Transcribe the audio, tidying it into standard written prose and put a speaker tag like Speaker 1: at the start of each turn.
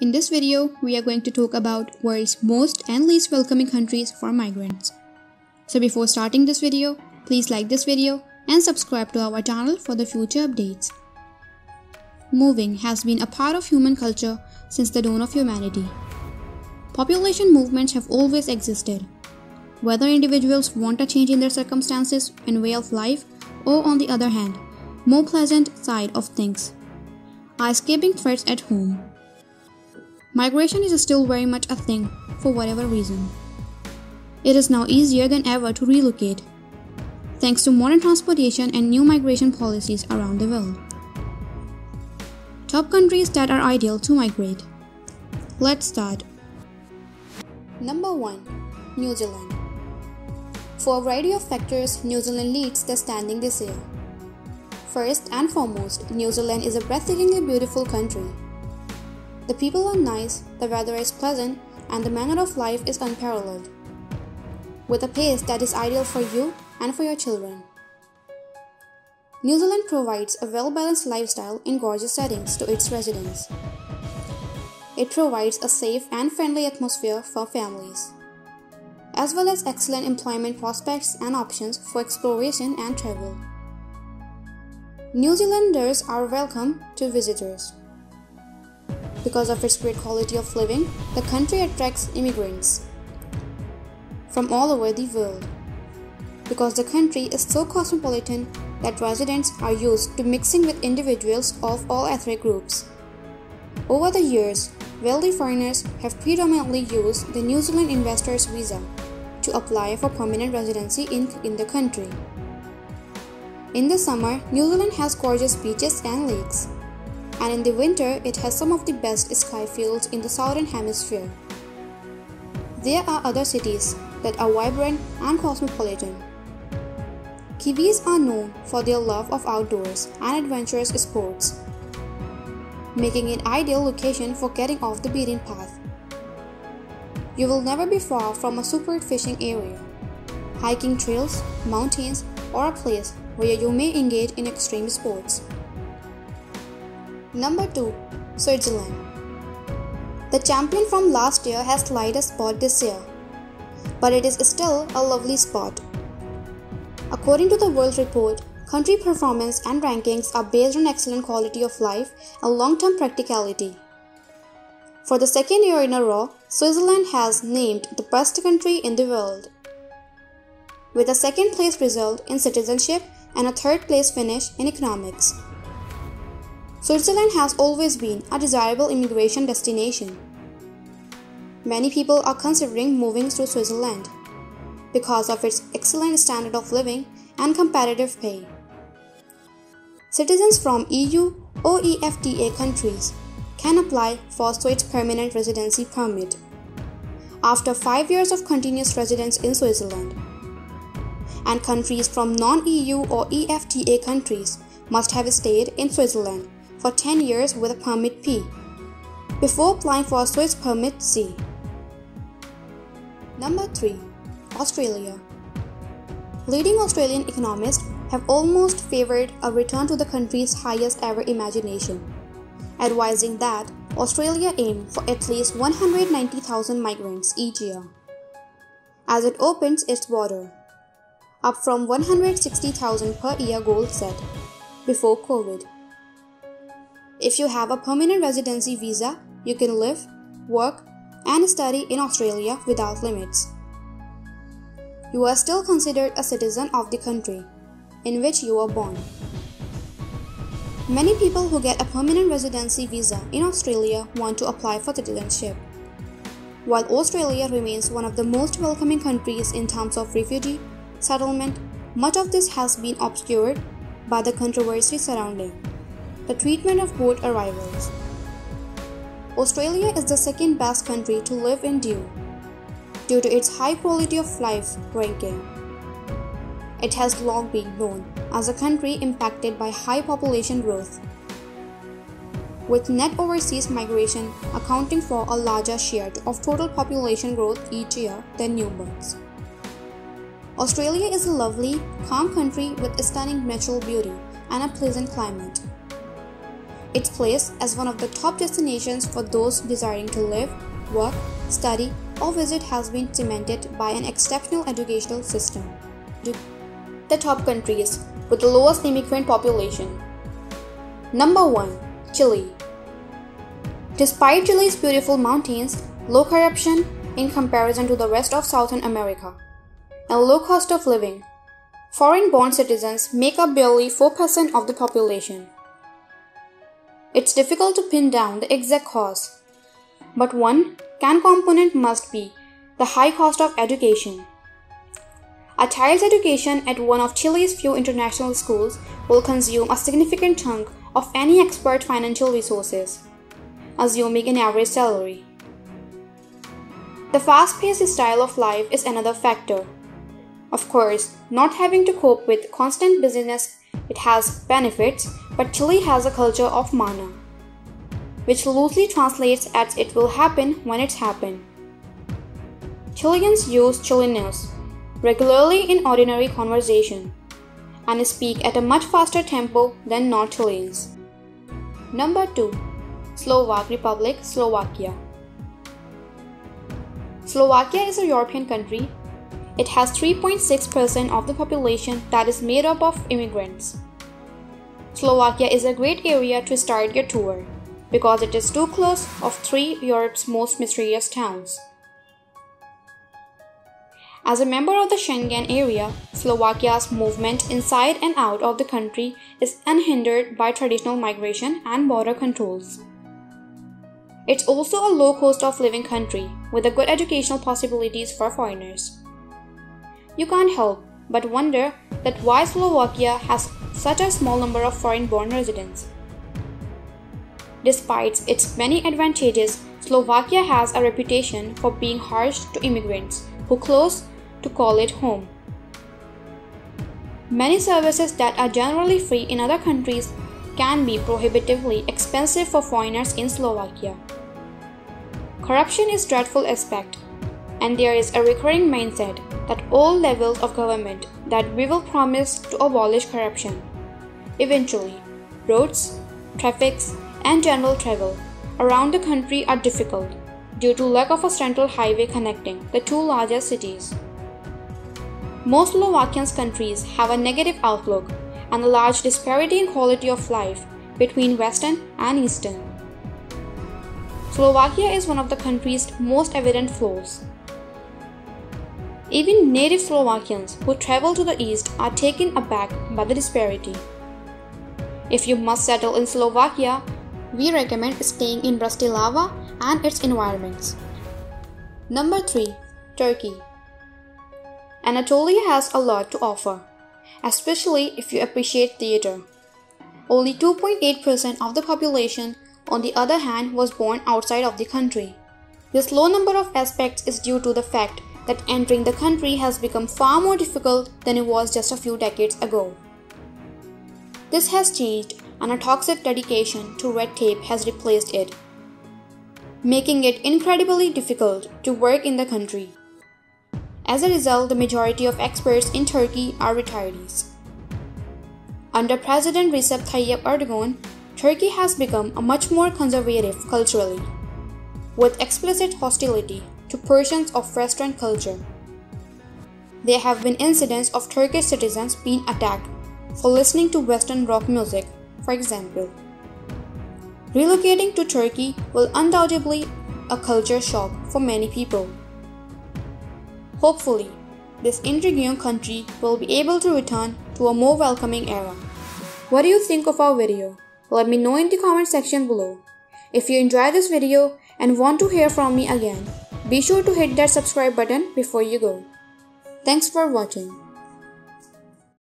Speaker 1: In this video, we are going to talk about world's most and least welcoming countries for migrants. So before starting this video, please like this video and subscribe to our channel for the future updates. Moving has been a part of human culture since the dawn of humanity. Population movements have always existed. Whether individuals want a change in their circumstances and way of life, or on the other hand, more pleasant side of things, are escaping threats at home. Migration is still very much a thing for whatever reason. It is now easier than ever to relocate, thanks to modern transportation and new migration policies around the world. Top countries that are ideal to migrate. Let's start. Number 1. New Zealand. For a variety of factors, New Zealand leads the standing this year. First and foremost, New Zealand is a breathtakingly beautiful country. The people are nice, the weather is pleasant, and the manner of life is unparalleled, with a pace that is ideal for you and for your children. New Zealand provides a well-balanced lifestyle in gorgeous settings to its residents. It provides a safe and friendly atmosphere for families, as well as excellent employment prospects and options for exploration and travel. New Zealanders are welcome to visitors. Because of its great quality of living, the country attracts immigrants from all over the world. Because the country is so cosmopolitan that residents are used to mixing with individuals of all ethnic groups. Over the years, wealthy foreigners have predominantly used the New Zealand Investors Visa to apply for permanent residency in the country. In the summer, New Zealand has gorgeous beaches and lakes, and in the winter, it has some of the best sky fields in the southern hemisphere. There are other cities that are vibrant and cosmopolitan. Kiwis are known for their love of outdoors and adventurous sports, making it an ideal location for getting off the beaten path. You will never be far from a superb fishing area, hiking trails, mountains, or a place where you may engage in extreme sports. Number 2. Switzerland. The champion from last year has slid a spot this year, but it is still a lovely spot. According to the World Report, country performance and rankings are based on excellent quality of life and long-term practicality. For the second year in a row, Switzerland has named the best country in the world, with a second place result in citizenship and a third place finish in economics. Switzerland has always been a desirable immigration destination. Many people are considering moving to Switzerland because of its excellent standard of living and competitive pay. Citizens from EU or EFTA countries can apply for Swiss permanent residency permit after 5 years of continuous residence in Switzerland. And countries from non-EU or EFTA countries must have stayed in Switzerland for 10 years with a permit P before applying for a Swiss permit C. Number 3. Australia. Leading Australian economists have almost favored a return to the country's highest ever imagination, advising that Australia aim for at least 190,000 migrants each year as it opens its border, up from 160,000 per year goal set before COVID. If you have a permanent residency visa, you can live, work, and study in Australia without limits. You are still considered a citizen of the country in which you were born. Many people who get a permanent residency visa in Australia want to apply for citizenship. While Australia remains one of the most welcoming countries in terms of refugee settlement, much of this has been obscured by the controversy surrounding the treatment of boat arrivals. Australia is the second best country to live in due to its high quality of life ranking. It has long been known as a country impacted by high population growth, with net overseas migration accounting for a larger share of total population growth each year than new births. Australia is a lovely, calm country with stunning natural beauty and a pleasant climate. Its place as one of the top destinations for those desiring to live, work, study, or visit has been cemented by an exceptional educational system. The top countries with the lowest immigrant population. Number 1. Chile. Despite Chile's beautiful mountains, low corruption in comparison to the rest of Southern America, and low cost of living, foreign-born citizens make up barely 4% of the population. It's difficult to pin down the exact cause, but one can component must be the high cost of education. A child's education at one of Chile's few international schools will consume a significant chunk of any expert's financial resources, assuming an average salary. The fast-paced style of life is another factor. Of course, not having to cope with constant busyness, it has benefits, but Chile has a culture of mana, which loosely translates as it will happen when it's happened. Chileans use Chilenos regularly in ordinary conversation and speak at a much faster tempo than non-Chileans. Number 2. Slovak Republic, Slovakia. Slovakia is a European country. It has 3.6% of the population that is made up of immigrants. Slovakia is a great area to start your tour because it is too close of three Europe's most mysterious towns. As a member of the Schengen area, Slovakia's movement inside and out of the country is unhindered by traditional migration and border controls. It's also a low cost of living country with a good educational possibilities for foreigners. You can't help but wonder that why Slovakia has such a small number of foreign-born residents. Despite its many advantages, Slovakia has a reputation for being harsh to immigrants who close to call it home. Many services that are generally free in other countries can be prohibitively expensive for foreigners in Slovakia. Corruption is a dreadful aspect, and there is a recurring mindset at all levels of government that we will promise to abolish corruption. Eventually, roads, traffics, and general travel around the country are difficult due to lack of a central highway connecting the two largest cities. Most Slovakian countries have a negative outlook and a large disparity in quality of life between Western and Eastern. Slovakia is one of the country's most evident flaws. Even native Slovakians who travel to the east are taken aback by the disparity. If you must settle in Slovakia, we recommend staying in Bratislava and its environments. Number 3. Turkey. Anatolia has a lot to offer, especially if you appreciate theatre. Only 2.8% of the population, on the other hand, was born outside of the country. This low number of aspects is due to the fact that entering the country has become far more difficult than it was just a few decades ago. This has changed, and a toxic dedication to red tape has replaced it, making it incredibly difficult to work in the country. As a result, the majority of experts in Turkey are retirees. Under President Recep Tayyip Erdogan, Turkey has become a much more conservative culturally, with explicit hostility to Persians of Western culture. There have been incidents of Turkish citizens being attacked for listening to Western rock music, for example. Relocating to Turkey will undoubtedly be a culture shock for many people. Hopefully, this intriguing country will be able to return to a more welcoming era. What do you think of our video? Let me know in the comment section below. If you enjoyed this video and want to hear from me again, be sure to hit that subscribe button before you go. Thanks for watching.